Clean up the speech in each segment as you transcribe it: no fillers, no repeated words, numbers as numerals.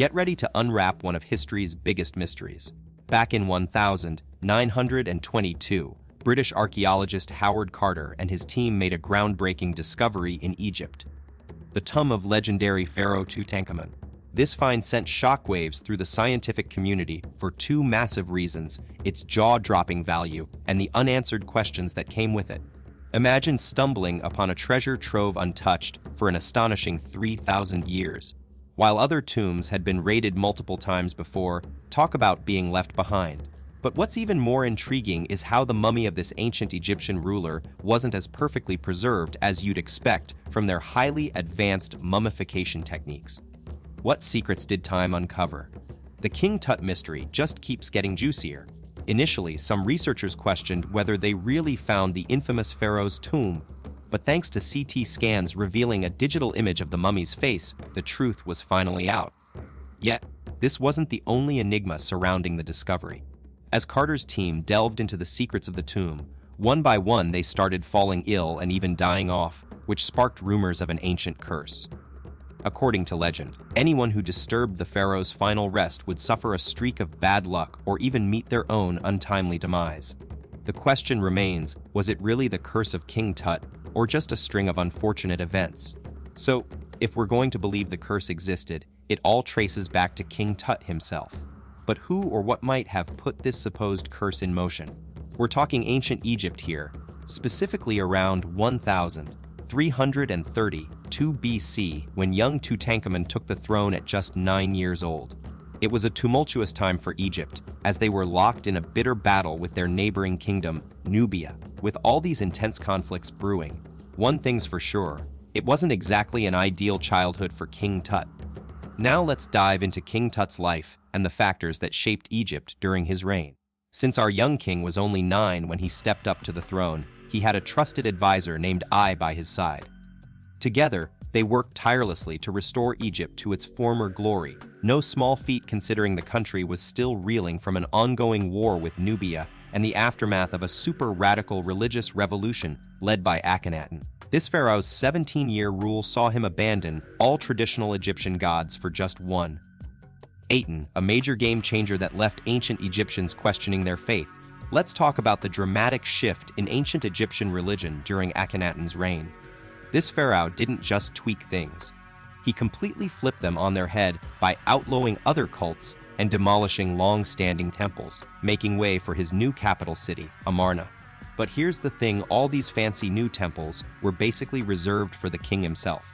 Get ready to unwrap one of history's biggest mysteries. Back in 1922, British archaeologist Howard Carter and his team made a groundbreaking discovery in Egypt: the tomb of legendary pharaoh Tutankaman. This find sent shockwaves through the scientific community for two massive reasons: its jaw-dropping value and the unanswered questions that came with it. Imagine stumbling upon a treasure trove untouched for an astonishing 3,000 years. While other tombs had been raided multiple times before, talk about being left behind. But what's even more intriguing is how the mummy of this ancient Egyptian ruler wasn't as perfectly preserved as you'd expect from their highly advanced mummification techniques. What secrets did time uncover? The King Tut mystery just keeps getting juicier. Initially, some researchers questioned whether they really found the infamous pharaoh's tomb, but thanks to CT scans revealing a digital image of the mummy's face, the truth was finally out. Yet, this wasn't the only enigma surrounding the discovery. As Carter's team delved into the secrets of the tomb, one by one they started falling ill and even dying off, which sparked rumors of an ancient curse. According to legend, anyone who disturbed the pharaoh's final rest would suffer a streak of bad luck or even meet their own untimely demise. The question remains, was it really the curse of King Tut, or just a string of unfortunate events? So, if we're going to believe the curse existed, it all traces back to King Tut himself. But who or what might have put this supposed curse in motion? We're talking ancient Egypt here, specifically around 1332 BC, when young Tutankaman took the throne at just 9 years old. It was a tumultuous time for Egypt, as they were locked in a bitter battle with their neighboring kingdom, Nubia. With all these intense conflicts brewing, one thing's for sure, it wasn't exactly an ideal childhood for King Tut. Now let's dive into King Tut's life and the factors that shaped Egypt during his reign. Since our young king was only 9 when he stepped up to the throne, he had a trusted advisor named Ai by his side. Together, they worked tirelessly to restore Egypt to its former glory, no small feat considering the country was still reeling from an ongoing war with Nubia and the aftermath of a super-radical religious revolution led by Akenatan. This pharaoh's 17-year rule saw him abandon all traditional Egyptian gods for just one: Aten, a major game-changer that left ancient Egyptians questioning their faith. Let's talk about the dramatic shift in ancient Egyptian religion during Akenaton's reign. This pharaoh didn't just tweak things. He completely flipped them on their head by outlawing other cults and demolishing long-standing temples, making way for his new capital city, Amarna. But here's the thing, all these fancy new temples were basically reserved for the king himself.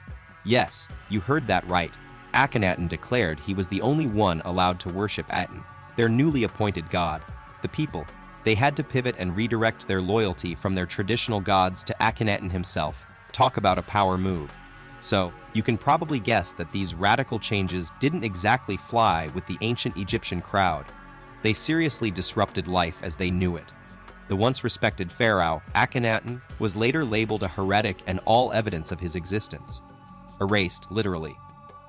Yes, you heard that right. Akenatan declared he was the only one allowed to worship Aten, their newly appointed god. The people, they had to pivot and redirect their loyalty from their traditional gods to Akenatan himself. Talk about a power move. So, you can probably guess that these radical changes didn't exactly fly with the ancient Egyptian crowd. They seriously disrupted life as they knew it. The once respected pharaoh, Akenatan, was later labeled a heretic and all evidence of his existence erased, literally.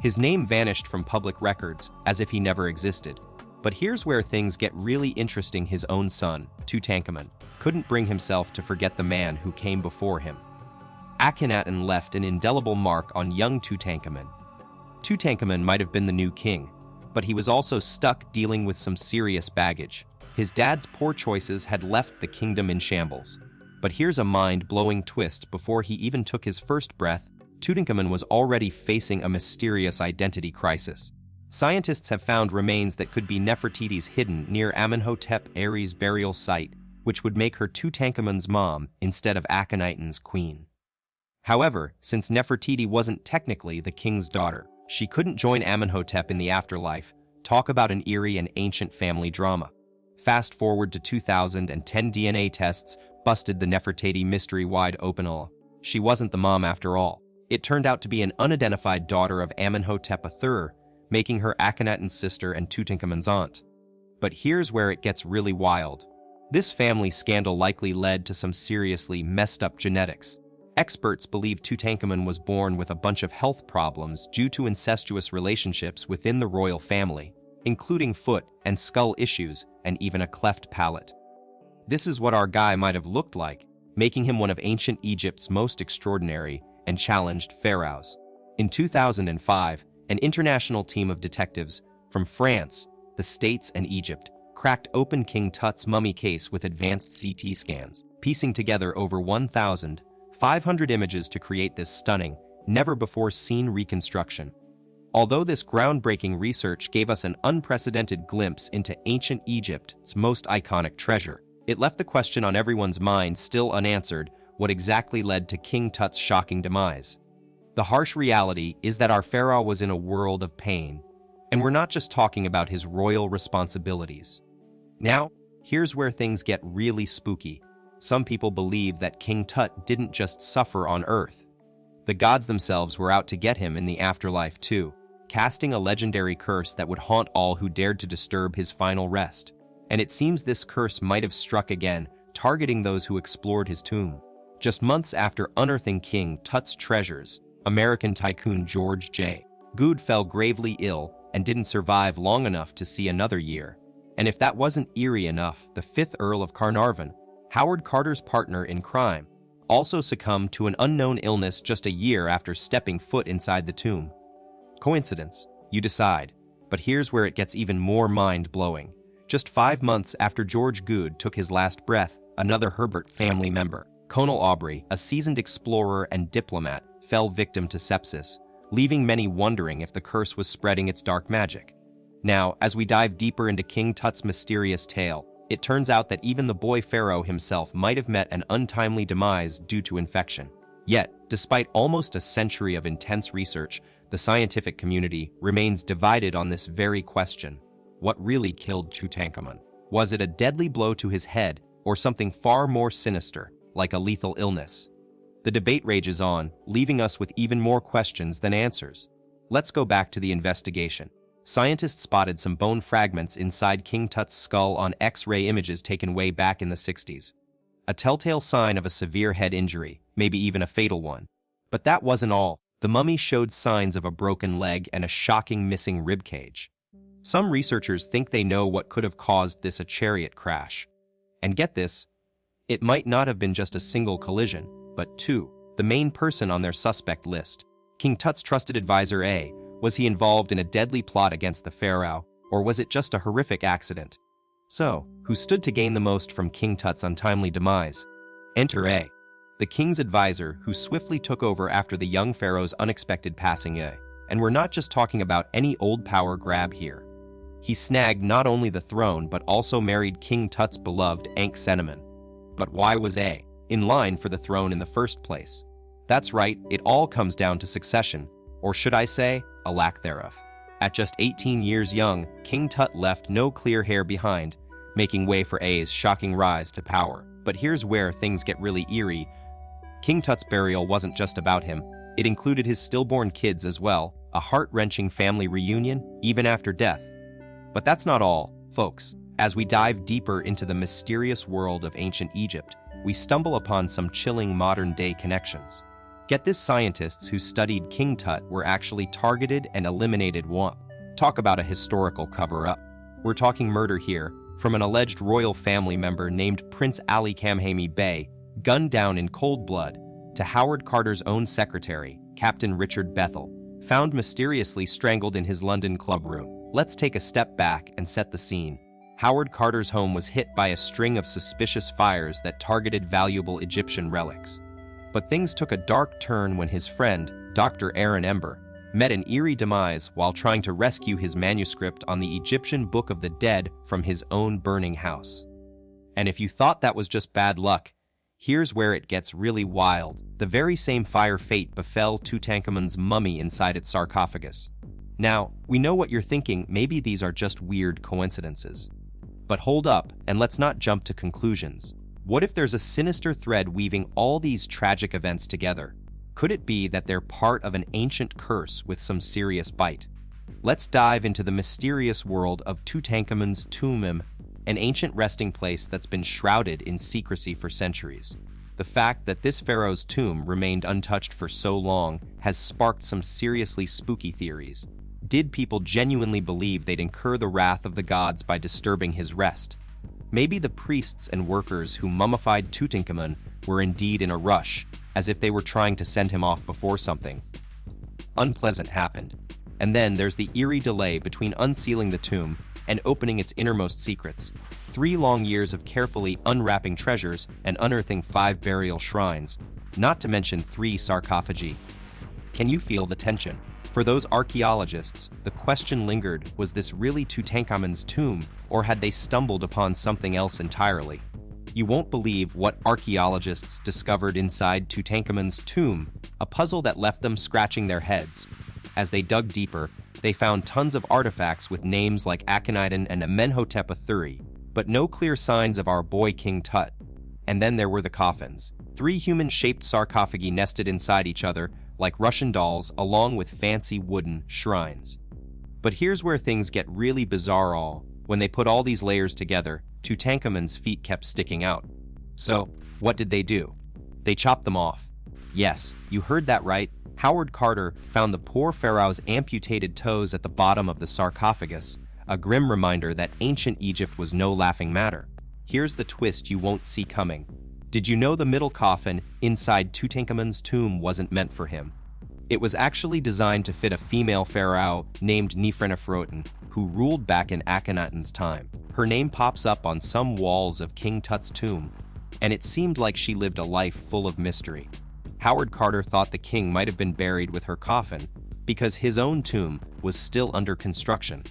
His name vanished from public records as if he never existed. But here's where things get really interesting. His own son, Tutankaman, couldn't bring himself to forget the man who came before him. Akenatan left an indelible mark on young Tutankaman. Tutankaman might have been the new king, but he was also stuck dealing with some serious baggage. His dad's poor choices had left the kingdom in shambles. But here's a mind-blowing twist: before he even took his first breath, Tutankaman was already facing a mysterious identity crisis. Scientists have found remains that could be Nefertiti's hidden near Amenhotep Ares' burial site, which would make her Tutankaman's mom instead of Akhenaten's queen. However, since Nefertiti wasn't technically the king's daughter, she couldn't join Amenhotep in the afterlife. Talk about an eerie and ancient family drama. Fast forward to 2010, DNA tests busted the Nefertiti mystery wide open. She wasn't the mom after all. It turned out to be an unidentified daughter of Amenhotep III, making her Akhenaten's sister and Tutankaman's aunt. But here's where it gets really wild. This family scandal likely led to some seriously messed up genetics. Experts believe Tutankaman was born with a bunch of health problems due to incestuous relationships within the royal family, including foot and skull issues and even a cleft palate. This is what our guy might have looked like, making him one of ancient Egypt's most extraordinary and challenged pharaohs. In 2005, An international team of detectives from France, the States, and Egypt cracked open King Tut's mummy case with advanced CT scans, piecing together over 1,500 images to create this stunning, never-before-seen reconstruction. Although this groundbreaking research gave us an unprecedented glimpse into ancient Egypt's most iconic treasure, it left the question on everyone's mind still unanswered: what exactly led to King Tut's shocking demise? The harsh reality is that our pharaoh was in a world of pain, and we're not just talking about his royal responsibilities. Now, here's where things get really spooky. Some people believe that King Tut didn't just suffer on Earth. The gods themselves were out to get him in the afterlife too, casting a legendary curse that would haunt all who dared to disturb his final rest. And it seems this curse might have struck again, targeting those who explored his tomb. Just months after unearthing King Tut's treasures, American tycoon George J. Good fell gravely ill and didn't survive long enough to see another year. And if that wasn't eerie enough, the 5th Earl of Carnarvon, Howard Carter's partner in crime, also succumbed to an unknown illness just a year after stepping foot inside the tomb. Coincidence? You decide. But here's where it gets even more mind-blowing. Just 5 months after George Good took his last breath, another Herbert family member, Colonel Aubrey, a seasoned explorer and diplomat, fell victim to sepsis, leaving many wondering if the curse was spreading its dark magic. Now, as we dive deeper into King Tut's mysterious tale, it turns out that even the boy pharaoh himself might have met an untimely demise due to infection. Yet, despite almost a century of intense research, the scientific community remains divided on this very question. What really killed Tutankaman? Was it a deadly blow to his head, or something far more sinister, like a lethal illness? The debate rages on, leaving us with even more questions than answers. Let's go back to the investigation. Scientists spotted some bone fragments inside King Tut's skull on X-ray images taken way back in the 60s. A telltale sign of a severe head injury, maybe even a fatal one. But that wasn't all. The mummy showed signs of a broken leg and a shocking missing rib cage. Some researchers think they know what could have caused this: a chariot crash. And get this, it might not have been just a single collision, but two. The main person on their suspect list, King Tut's trusted advisor A. Was he involved in a deadly plot against the pharaoh, or was it just a horrific accident? So, who stood to gain the most from King Tut's untimely demise? Enter A, the king's advisor who swiftly took over after the young pharaoh's unexpected passing away. And we're not just talking about any old power grab here. He snagged not only the throne but also married King Tut's beloved Akenatan. But why was A in line for the throne in the first place? That's right, it all comes down to succession, or should I say, a lack thereof. At just 18 years young, King Tut left no clear heir behind, making way for A's shocking rise to power. But here's where things get really eerie. King Tut's burial wasn't just about him. It included his stillborn kids as well, a heart-wrenching family reunion, even after death. But that's not all, folks. As we dive deeper into the mysterious world of ancient Egypt, we stumble upon some chilling modern-day connections. Get this, scientists who studied King Tut were actually targeted and eliminated. Talk about a historical cover-up. We're talking murder here, from an alleged royal family member named Prince Ali Kamhami Bey, gunned down in cold blood, to Howard Carter's own secretary, Captain Richard Bethel, found mysteriously strangled in his London club room. Let's take a step back and set the scene. Howard Carter's home was hit by a string of suspicious fires that targeted valuable Egyptian relics. But things took a dark turn when his friend, Dr. Aaron Ember, met an eerie demise while trying to rescue his manuscript on the Egyptian Book of the Dead from his own burning house. And if you thought that was just bad luck, here's where it gets really wild. The very same fire fate befell Tutankaman's mummy inside its sarcophagus. Now, we know what you're thinking, maybe these are just weird coincidences. But hold up, and let's not jump to conclusions. What if there's a sinister thread weaving all these tragic events together? Could it be that they're part of an ancient curse with some serious bite? Let's dive into the mysterious world of Tutankaman's tomb, an ancient resting place that's been shrouded in secrecy for centuries. The fact that this pharaoh's tomb remained untouched for so long has sparked some seriously spooky theories. Did people genuinely believe they'd incur the wrath of the gods by disturbing his rest? Maybe the priests and workers who mummified Tutankaman were indeed in a rush, as if they were trying to send him off before something unpleasant happened. And then there's the eerie delay between unsealing the tomb and opening its innermost secrets. 3 long years of carefully unwrapping treasures and unearthing 5 burial shrines, not to mention 3 sarcophagi. Can you feel the tension? For those archaeologists, the question lingered, was this really Tutankhamen's tomb, or had they stumbled upon something else entirely? You won't believe what archaeologists discovered inside Tutankhamen's tomb, a puzzle that left them scratching their heads. As they dug deeper, they found tons of artifacts with names like Akenatan and Amenhotep III, but no clear signs of our boy King Tut. And then there were the coffins. 3 human-shaped sarcophagi nested inside each other, like Russian dolls, along with fancy wooden shrines. But here's where things get really bizarre. When they put all these layers together, Tutankhamen's feet kept sticking out. So, what did they do? They chopped them off. Yes, you heard that right. Howard Carter found the poor pharaoh's amputated toes at the bottom of the sarcophagus, a grim reminder that ancient Egypt was no laughing matter. Here's the twist you won't see coming. Did you know the middle coffin inside Tutankhamen's tomb wasn't meant for him? It was actually designed to fit a female pharaoh named Nefertiti, who ruled back in Akenatan's time. Her name pops up on some walls of King Tut's tomb, and it seemed like she lived a life full of mystery. Howard Carter thought the king might have been buried with her coffin because his own tomb was still under construction.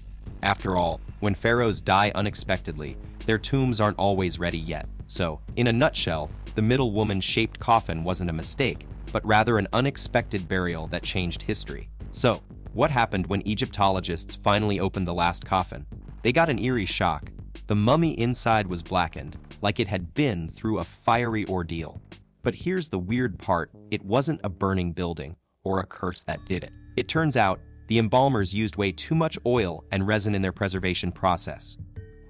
After all, when pharaohs die unexpectedly, their tombs aren't always ready yet. So, in a nutshell, the middle woman-shaped coffin wasn't a mistake, but rather an unexpected burial that changed history. So, what happened when Egyptologists finally opened the last coffin? They got an eerie shock. The mummy inside was blackened, like it had been through a fiery ordeal. But here's the weird part, it wasn't a burning building or a curse that did it. It turns out, the embalmers used way too much oil and resin in their preservation process.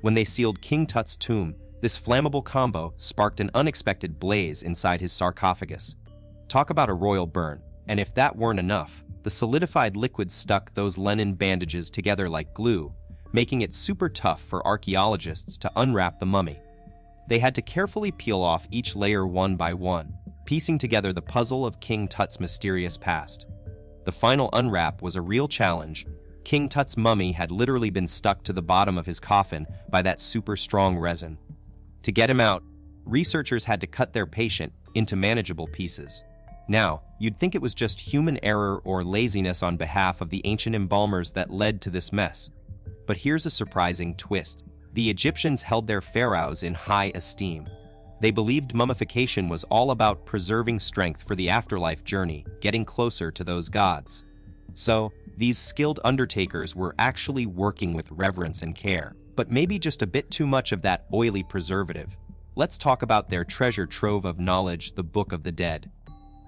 When they sealed King Tut's tomb, this flammable combo sparked an unexpected blaze inside his sarcophagus. Talk about a royal burn, and if that weren't enough, the solidified liquid stuck those linen bandages together like glue, making it super tough for archaeologists to unwrap the mummy. They had to carefully peel off each layer one by one, piecing together the puzzle of King Tut's mysterious past. The final unwrap was a real challenge. King Tut's mummy had literally been stuck to the bottom of his coffin by that super strong resin. To get him out, researchers had to cut their patient into manageable pieces. Now, you'd think it was just human error or laziness on behalf of the ancient embalmers that led to this mess. But here's a surprising twist. The Egyptians held their pharaohs in high esteem. They believed mummification was all about preserving strength for the afterlife journey, getting closer to those gods. So, these skilled undertakers were actually working with reverence and care, but maybe just a bit too much of that oily preservative. Let's talk about their treasure trove of knowledge, the Book of the Dead.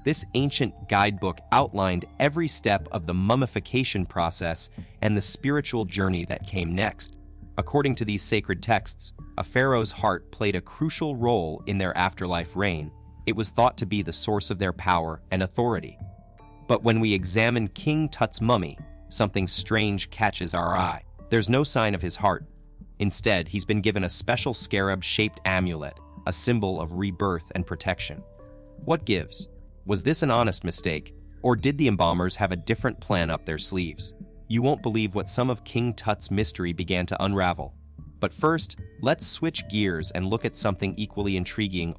This ancient guidebook outlined every step of the mummification process and the spiritual journey that came next. According to these sacred texts, a pharaoh's heart played a crucial role in their afterlife reign. It was thought to be the source of their power and authority. But when we examine King Tut's mummy, something strange catches our eye. There's no sign of his heart. Instead, he's been given a special scarab-shaped amulet, a symbol of rebirth and protection. What gives? Was this an honest mistake, or did the embalmers have a different plan up their sleeves? You won't believe what some of King Tut's mystery began to unravel. But first, let's switch gears and look at something equally intriguing: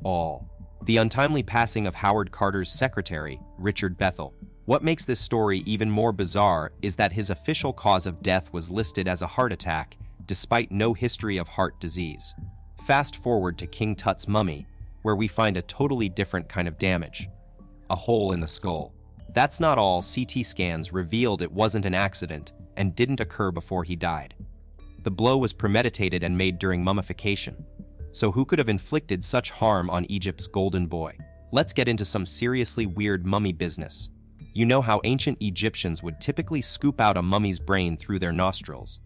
the untimely passing of Howard Carter's secretary, Richard Bethel. What makes this story even more bizarre is that his official cause of death was listed as a heart attack, despite no history of heart disease. Fast forward to King Tut's mummy, where we find a totally different kind of damage: a hole in the skull. That's not all. CT scans revealed it wasn't an accident and didn't occur before he died. The blow was premeditated and made during mummification. So who could have inflicted such harm on Egypt's golden boy? Let's get into some seriously weird mummy business. You know how ancient Egyptians would typically scoop out a mummy's brain through their nostrils?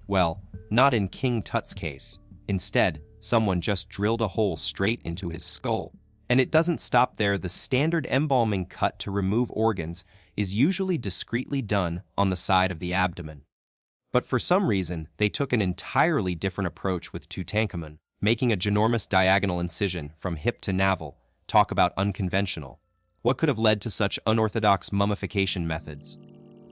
Well, not in King Tut's case. Instead, someone just drilled a hole straight into his skull. And it doesn't stop there. The standard embalming cut to remove organs is usually discreetly done on the side of the abdomen. But for some reason, they took an entirely different approach with Tutankaman, making a ginormous diagonal incision from hip to navel. Talk about unconventional. What could have led to such unorthodox mummification methods?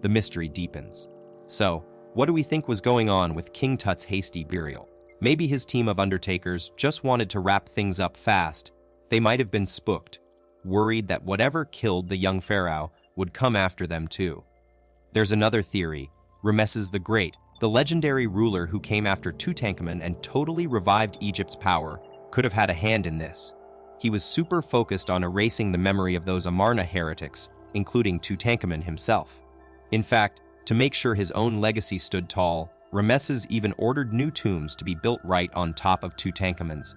The mystery deepens. So, what do we think was going on with King Tut's hasty burial? Maybe his team of undertakers just wanted to wrap things up fast. They might have been spooked, worried that whatever killed the young pharaoh would come after them too. There's another theory. Rameses the Great, the legendary ruler who came after Tutankaman and totally revived Egypt's power, could have had a hand in this. He was super focused on erasing the memory of those Amarna heretics, including Tutankaman himself. In fact, to make sure his own legacy stood tall, Rameses even ordered new tombs to be built right on top of Tutankaman's,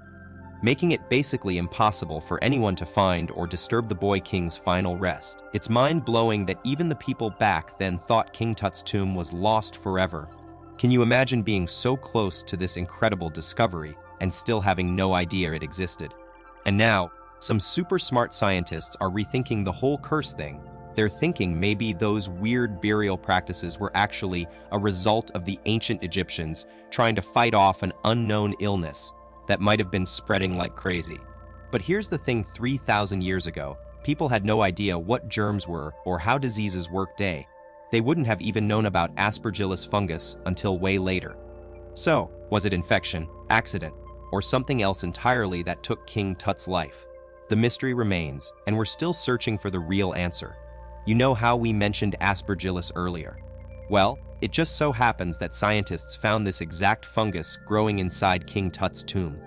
making it basically impossible for anyone to find or disturb the boy king's final rest. It's mind-blowing that even the people back then thought King Tut's tomb was lost forever. Can you imagine being so close to this incredible discovery and still having no idea it existed? And now, some super smart scientists are rethinking the whole curse thing. They're thinking maybe those weird burial practices were actually a result of the ancient Egyptians trying to fight off an unknown illness that might have been spreading like crazy. But here's the thing: 3,000 years ago, people had no idea what germs were or how diseases worked. They wouldn't have even known about Aspergillus fungus until way later. So, was it infection, accident, or something else entirely that took King Tut's life? The mystery remains, and we're still searching for the real answer. You know how we mentioned Aspergillus earlier? Well, it just so happens that scientists found this exact fungus growing inside King Tut's tomb.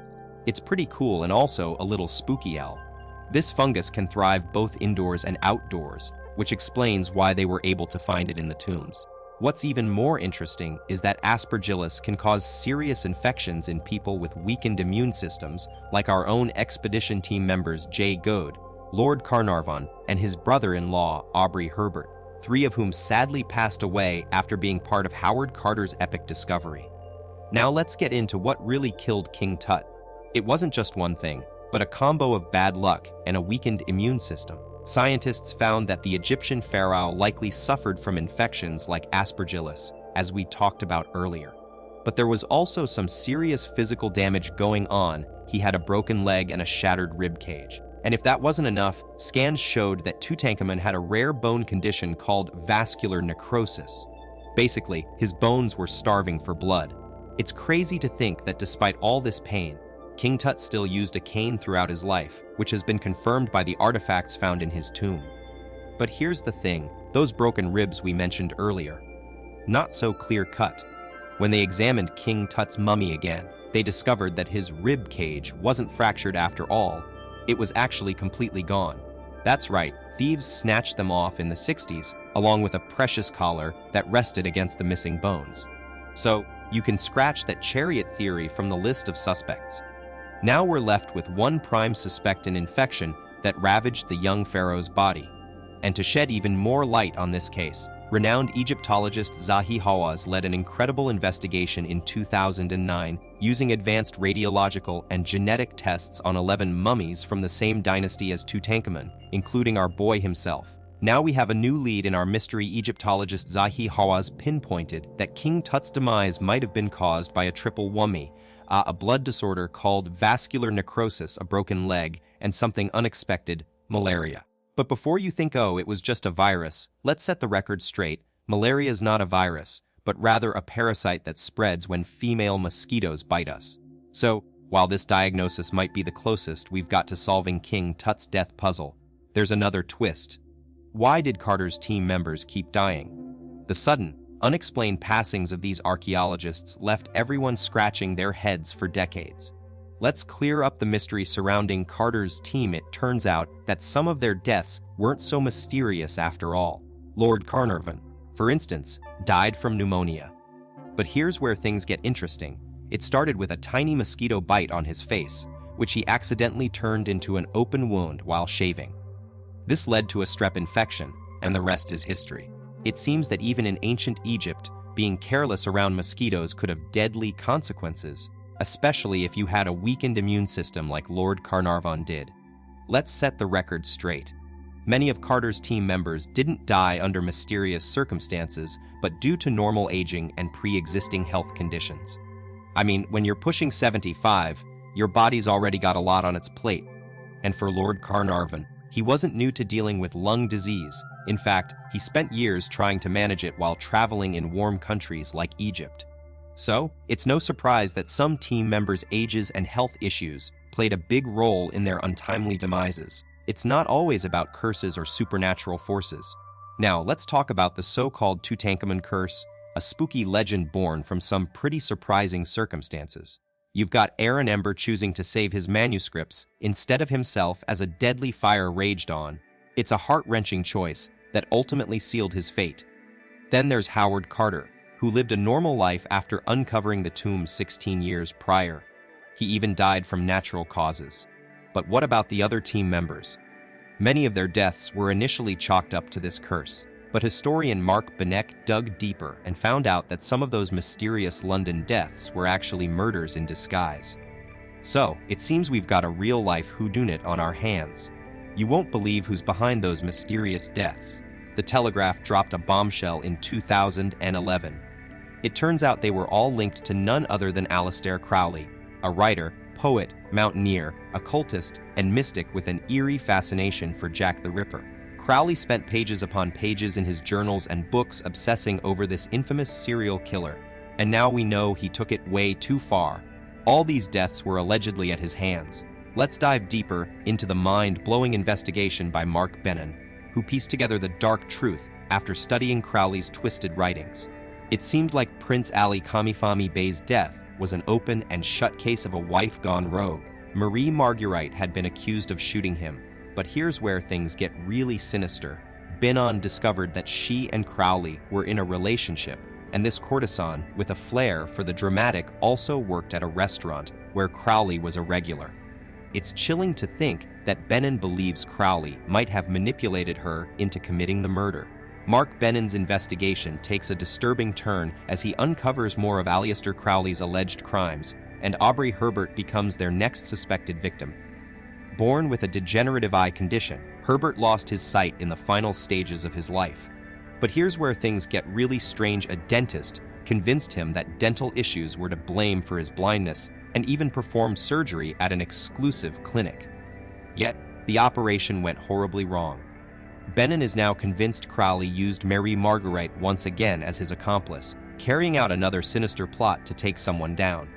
It's pretty cool and also a little spooky. This fungus can thrive both indoors and outdoors, which explains why they were able to find it in the tombs. What's even more interesting is that Aspergillus can cause serious infections in people with weakened immune systems, like our own expedition team members Jay Goad, Lord Carnarvon, and his brother-in-law Aubrey Herbert, 3 of whom sadly passed away after being part of Howard Carter's epic discovery. Now let's get into what really killed King Tut. It wasn't just one thing, but a combo of bad luck and a weakened immune system. Scientists found that the Egyptian pharaoh likely suffered from infections like Aspergillus, as we talked about earlier. But there was also some serious physical damage going on. He had a broken leg and a shattered rib cage. And if that wasn't enough, scans showed that Tutankaman had a rare bone condition called vascular necrosis. Basically, his bones were starving for blood. It's crazy to think that despite all this pain, King Tut still used a cane throughout his life, which has been confirmed by the artifacts found in his tomb. But here's the thing: those broken ribs we mentioned earlier, not so clear-cut. When they examined King Tut's mummy again, they discovered that his rib cage wasn't fractured after all. It was actually completely gone. That's right, thieves snatched them off in the 60s, along with a precious collar that rested against the missing bones. So, you can scratch that Chariot theory from the list of suspects. Now we're left with one prime suspect: an infection that ravaged the young pharaoh's body. And to shed even more light on this case, renowned Egyptologist Zahi Hawass led an incredible investigation in 2009 using advanced radiological and genetic tests on 11 mummies from the same dynasty as Tutankaman, including our boy himself. Now we have a new lead in our mystery. Egyptologist Zahi Hawass pinpointed that King Tut's demise might have been caused by a triple whammy, a blood disorder called vascular necrosis, a broken leg, and something unexpected: malaria. But before you think, oh, it was just a virus, let's set the record straight. Malaria is not a virus, but rather a parasite that spreads when female mosquitoes bite us. So, while this diagnosis might be the closest we've got to solving King Tut's death puzzle, there's another twist. Why did Carter's team members keep dying? The sudden, unexplained passings of these archaeologists left everyone scratching their heads for decades. Let's clear up the mystery surrounding Carter's team. It turns out that some of their deaths weren't so mysterious after all. Lord Carnarvon, for instance, died from pneumonia. But here's where things get interesting. It started with a tiny mosquito bite on his face, which he accidentally turned into an open wound while shaving. This led to a strep infection, and the rest is history. It seems that even in ancient Egypt, being careless around mosquitoes could have deadly consequences, especially if you had a weakened immune system like Lord Carnarvon did. Let's set the record straight. Many of Carter's team members didn't die under mysterious circumstances, but due to normal aging and pre-existing health conditions. I mean, when you're pushing 75, your body's already got a lot on its plate. And for Lord Carnarvon, He wasn't new to dealing with lung disease. In fact, he spent years trying to manage it while traveling in warm countries like Egypt. So, it's no surprise that some team members' ages and health issues played a big role in their untimely demises. It's not always about curses or supernatural forces. Now, let's talk about the so-called Tutankaman curse, a spooky legend born from some pretty surprising circumstances. You've got Aaron Ember choosing to save his manuscripts instead of himself as a deadly fire raged on. It's a heart-wrenching choice that ultimately sealed his fate. Then there's Howard Carter, who lived a normal life after uncovering the tomb 16 years prior. He even died from natural causes. But what about the other team members? Many of their deaths were initially chalked up to this curse, but historian Mark Benek dug deeper and found out that some of those mysterious London deaths were actually murders in disguise. So, it seems we've got a real-life whodunit on our hands. You won't believe who's behind those mysterious deaths. The Telegraph dropped a bombshell in 2011. It turns out they were all linked to none other than Alistair Crowley, a writer, poet, mountaineer, occultist, and mystic with an eerie fascination for Jack the Ripper. Crowley spent pages upon pages in his journals and books obsessing over this infamous serial killer. And now we know he took it way too far. All these deaths were allegedly at his hands. Let's dive deeper into the mind-blowing investigation by Mark Bennen, who pieced together the dark truth after studying Crowley's twisted writings. It seemed like Prince Ali Kamifami Bey's death was an open and shut case of a wife gone rogue. Marie Marguerite had been accused of shooting him. But here's where things get really sinister. Bennen discovered that she and Crowley were in a relationship, and this courtesan, with a flair for the dramatic, also worked at a restaurant where Crowley was a regular. It's chilling to think that Bennen believes Crowley might have manipulated her into committing the murder. Mark Bennen's investigation takes a disturbing turn as he uncovers more of Aleister Crowley's alleged crimes, and Aubrey Herbert becomes their next suspected victim. Born with a degenerative eye condition, Herbert lost his sight in the final stages of his life. But here's where things get really strange. A dentist convinced him that dental issues were to blame for his blindness and even performed surgery at an exclusive clinic. Yet, the operation went horribly wrong. Bennen is now convinced Crowley used Marie Marguerite once again as his accomplice, carrying out another sinister plot to take someone down.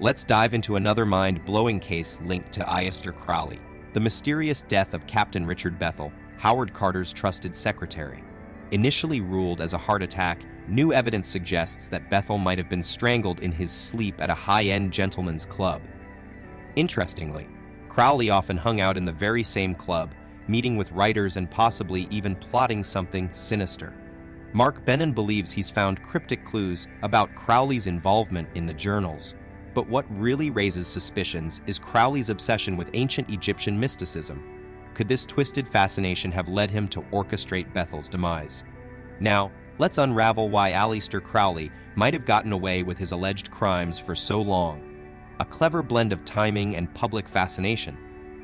Let's dive into another mind-blowing case linked to Aleister Crowley, the mysterious death of Captain Richard Bethel, Howard Carter's trusted secretary. Initially ruled as a heart attack, new evidence suggests that Bethel might have been strangled in his sleep at a high-end gentleman's club. Interestingly, Crowley often hung out in the very same club, meeting with writers and possibly even plotting something sinister. Mark Bennen believes he's found cryptic clues about Crowley's involvement in the journals. But what really raises suspicions is Crowley's obsession with ancient Egyptian mysticism. Could this twisted fascination have led him to orchestrate Bethel's demise? Now, let's unravel why Aleister Crowley might have gotten away with his alleged crimes for so long. A clever blend of timing and public fascination.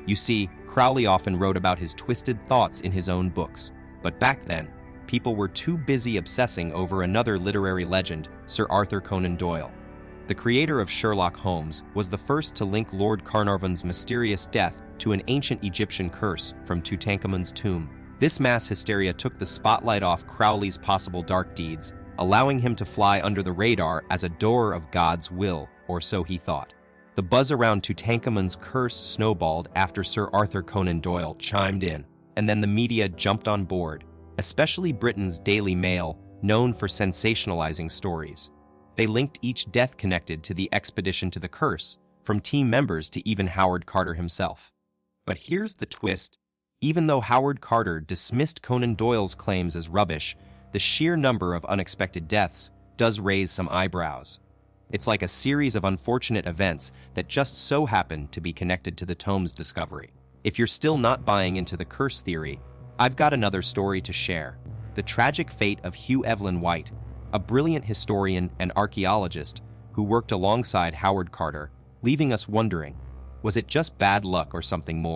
You see, Crowley often wrote about his twisted thoughts in his own books. But back then, people were too busy obsessing over another literary legend, Sir Arthur Conan Doyle. The creator of Sherlock Holmes was the first to link Lord Carnarvon's mysterious death to an ancient Egyptian curse from Tutankaman's tomb. This mass hysteria took the spotlight off Crowley's possible dark deeds, allowing him to fly under the radar as a doer of God's will, or so he thought. The buzz around Tutankaman's curse snowballed after Sir Arthur Conan Doyle chimed in, and then the media jumped on board, especially Britain's Daily Mail, known for sensationalizing stories. They linked each death connected to the expedition to the curse, from team members to even Howard Carter himself. But here's the twist. Even though Howard Carter dismissed Conan Doyle's claims as rubbish, the sheer number of unexpected deaths does raise some eyebrows. It's like a series of unfortunate events that just so happen to be connected to the tome's discovery. If you're still not buying into the curse theory, I've got another story to share. The tragic fate of Hugh Evelyn White, a brilliant historian and archaeologist who worked alongside Howard Carter, leaving us wondering, was it just bad luck or something more?